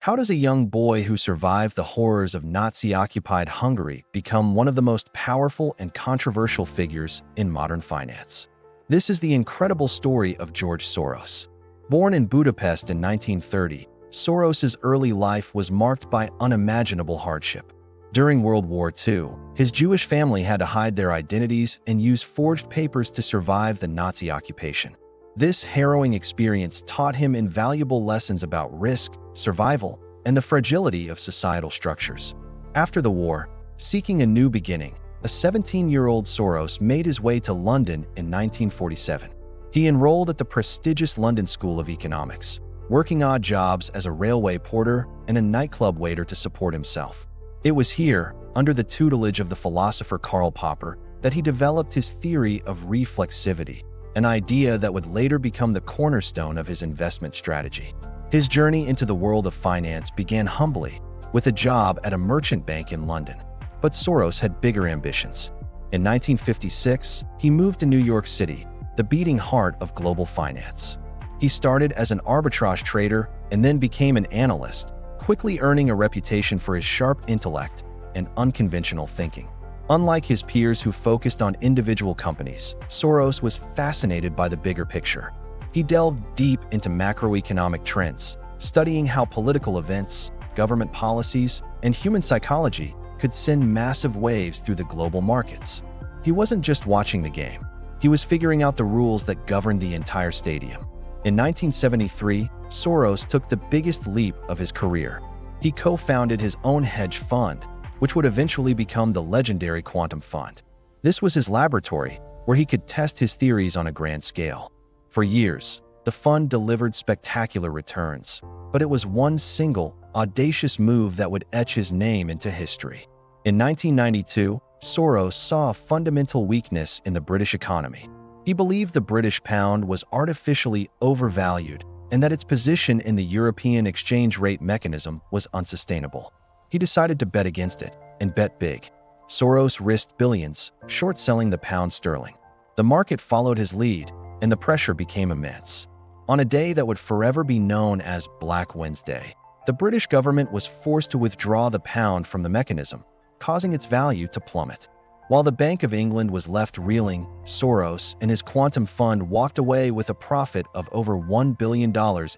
How does a young boy who survived the horrors of Nazi-occupied Hungary become one of the most powerful and controversial figures in modern finance? This is the incredible story of George Soros. Born in Budapest in 1930, Soros's early life was marked by unimaginable hardship. During World War II, his Jewish family had to hide their identities and use forged papers to survive the Nazi occupation. This harrowing experience taught him invaluable lessons about risk, survival, and the fragility of societal structures. After the war, seeking a new beginning, a 17-year-old Soros made his way to London in 1947. He enrolled at the prestigious London School of Economics, working odd jobs as a railway porter and a nightclub waiter to support himself. It was here, under the tutelage of the philosopher Karl Popper, that he developed his theory of reflexivity, an idea that would later become the cornerstone of his investment strategy. His journey into the world of finance began humbly, with a job at a merchant bank in London. But Soros had bigger ambitions. In 1956, he moved to New York City, the beating heart of global finance. He started as an arbitrage trader and then became an analyst, quickly earning a reputation for his sharp intellect and unconventional thinking. Unlike his peers who focused on individual companies, Soros was fascinated by the bigger picture. He delved deep into macroeconomic trends, studying how political events, government policies, and human psychology could send massive waves through the global markets. He wasn't just watching the game. He was figuring out the rules that governed the entire stadium. In 1973, Soros took the biggest leap of his career. He co-founded his own hedge fund, which would eventually become the legendary Quantum Fund. This was his laboratory, where he could test his theories on a grand scale. For years, the fund delivered spectacular returns, but it was one single, audacious move that would etch his name into history. In 1992, Soros saw a fundamental weakness in the British economy. He believed the British pound was artificially overvalued and that its position in the European exchange rate mechanism was unsustainable. He decided to bet against it, and bet big. Soros risked billions, short-selling the pound sterling. The market followed his lead, and the pressure became immense. On a day that would forever be known as Black Wednesday, the British government was forced to withdraw the pound from the mechanism, causing its value to plummet. While the Bank of England was left reeling, Soros and his quantum fund walked away with a profit of over $1 billion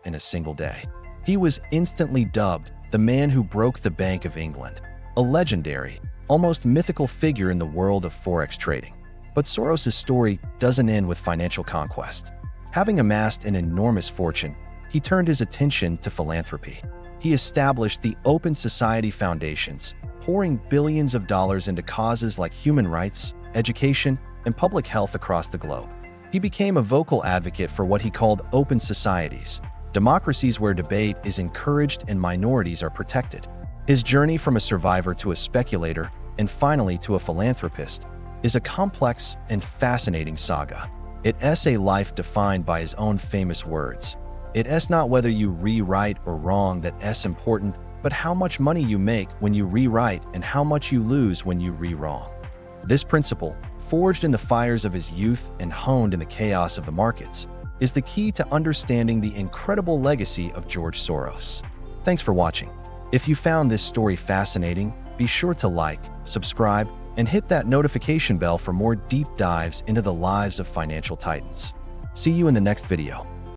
in a single day. He was instantly dubbed the man who broke the Bank of England, a legendary, almost mythical figure in the world of forex trading. But Soros's story doesn't end with financial conquest. Having amassed an enormous fortune, he turned his attention to philanthropy. He established the Open Society Foundations, pouring billions of dollars into causes like human rights, education, and public health across the globe. He became a vocal advocate for what he called open societies, democracies where debate is encouraged and minorities are protected. His journey from a survivor to a speculator, and finally to a philanthropist, is a complex and fascinating saga. It's a life defined by his own famous words. It's not whether you rewrite or wrong that's important, but how much money you make when you rewrite and how much you lose when you re-wrong. This principle, forged in the fires of his youth and honed in the chaos of the markets, is the key to understanding the incredible legacy of George Soros. Thanks for watching. If you found this story fascinating, be sure to like, subscribe, and hit that notification bell for more deep dives into the lives of financial titans. See you in the next video.